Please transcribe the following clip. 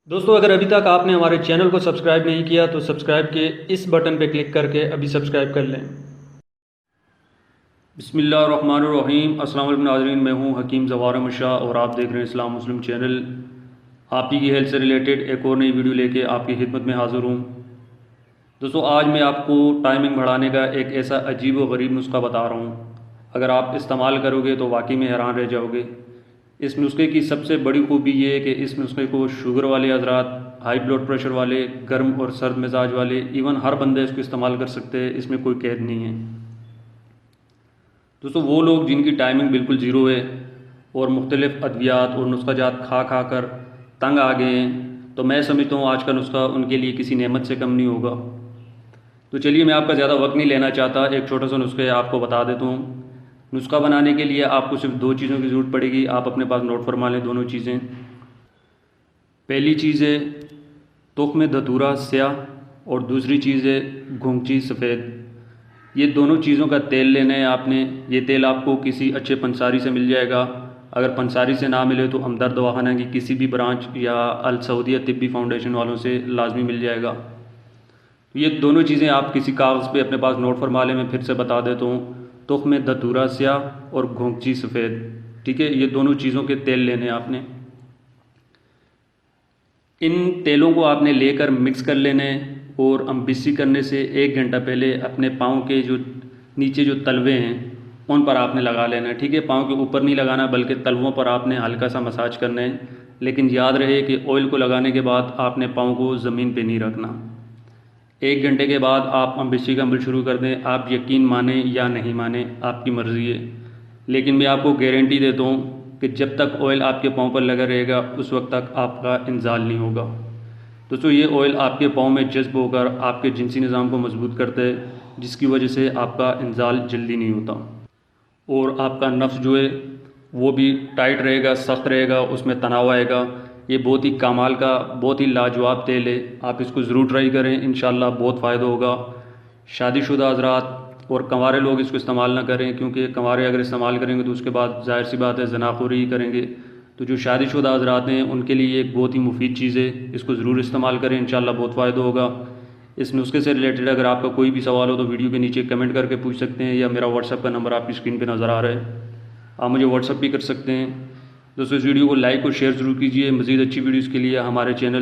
दोस्तों, अगर अभी तक आपने हमारे चैनल को सब्सक्राइब नहीं किया तो सब्सक्राइब के इस बटन पर क्लिक करके अभी सब्सक्राइब कर लें। बिस्मिल्लाहिर्रहमानिर्रहीम। अस्सलाम वालेकुम नाज़रीन, मैं हूं हकीम ज़वार शाह और आप देख रहे हैं इस्लाम मुस्लिम चैनल। आप ही की हेल्थ से रिलेटेड एक और नई वीडियो लेके आपकी खिदमत में हाज़िर हूं। दोस्तों, आज मैं आपको टाइमिंग बढ़ाने का एक ऐसा अजीब व गरीब नुस्खा बता रहा हूं। अगर आप इस्तेमाल करोगे तो वाकई में हैरान रह जाओगे। इस नुस्खे की सबसे बड़ी खूबी ये है कि इस नुस्खे को शुगर वाले हजरात, हाई ब्लड प्रेशर वाले, गर्म और सर्द मिजाज वाले, इवन हर बंदे इसको इस्तेमाल कर सकते हैं। इसमें कोई कैद नहीं है। दोस्तों, वो लोग जिनकी टाइमिंग बिल्कुल ज़ीरो है और मुख्तलिफ़ अद्वियात और नुस्खा जात खा खा कर तंग आ गए हैं, तो मैं समझता हूँ आज का नुस्खा उनके लिए किसी नेमत से कम नहीं होगा। तो चलिए, मैं आपका ज़्यादा वक्त नहीं लेना चाहता, एक छोटा सा नुस्खा आपको बता देता हूँ। नुस्खा बनाने के लिए आपको सिर्फ दो चीज़ों की ज़रूरत पड़ेगी। आप अपने पास नोट फरमा लें दोनों चीज़ें। पहली चीज़ है तुख्म धतूरा स्याह और दूसरी चीज़ है घुंगची सफ़ेद। ये दोनों चीज़ों का तेल लेना है आपने। ये तेल आपको किसी अच्छे पंसारी से मिल जाएगा। अगर पंसारी से ना मिले तो हमदर्द दवाखाना की किसी भी ब्रांच या अल सऊदिया तिब्बी फाउंडेशन वालों से लाजमी मिल जाएगा। ये दोनों चीज़ें आप किसी कागज़ पे अपने पास नोट फरमा लें। मैं फिर से बता देता हूँ, तुख्म धतूरा स्याह और घोंघची सफ़ेद। ठीक है, ये दोनों चीज़ों के तेल लेने हैं आपने। इन तेलों को आपने लेकर मिक्स कर लेने और अम्बिसी करने से 1 घंटा पहले अपने पाँव के जो नीचे जो तलवे हैं उन पर आपने लगा लेना है। ठीक है, पाँव के ऊपर नहीं लगाना बल्कि तलवों पर आपने हल्का सा मसाज करना है। लेकिन याद रहे कि ऑयल को लगाने के बाद आपने पाँव को ज़मीन पे नहीं रखना। 1 घंटे के बाद आप अम्बिसी का अमल शुरू कर दें। आप यकीन माने या नहीं माने, आपकी मर्ज़ी है, लेकिन मैं आपको गारंटी देता हूँ कि जब तक ऑयल आपके पाँव पर लगा रहेगा उस वक्त तक आपका इंजाल नहीं होगा। दोस्तों, ये ऑयल आपके पाँव में जज्ब होकर आपके जिनसी निज़ाम को मजबूत करता है, जिसकी वजह से आपका इंजाल जल्दी नहीं होता और आपका नफ्स जो है वो भी टाइट रहेगा, सख्त रहेगा, उसमें तनाव आएगा। ये बहुत ही कमाल का, बहुत ही लाजवाब तेल है। आप इसको ज़रूर ट्राई करें, इंशाल्लाह बहुत फ़ायदा होगा। शादीशुदा हज़रात और कंवारे लोग इसको इस्तेमाल ना करें, क्योंकि कंवारे अगर इस्तेमाल करेंगे तो उसके बाद ज़ाहिर सी बात है ज़नाख़ोरी ही करेंगे। तो जो शादीशुदा हज़रात हैं उनके लिए एक बहुत ही मुफीद चीज़ है। इसको ज़रूर इस्तेमाल करें, इंशाल्लाह बहुत फ़ायदा होगा। इस नुस्खे से रिलेटेड अगर आपका कोई भी सवाल हो तो वीडियो के नीचे कमेंट करके पूछ सकते हैं, या मेरा व्हाट्सअप का नंबर आपकी स्क्रीन पर नज़र आ रहा है, आप मुझे व्हाट्सअप भी कर सकते हैं। दोस्तों, इस वीडियो को लाइक और शेयर ज़रूर कीजिए। मज़ीद अच्छी वीडियोज़ के लिए हमारे चैनल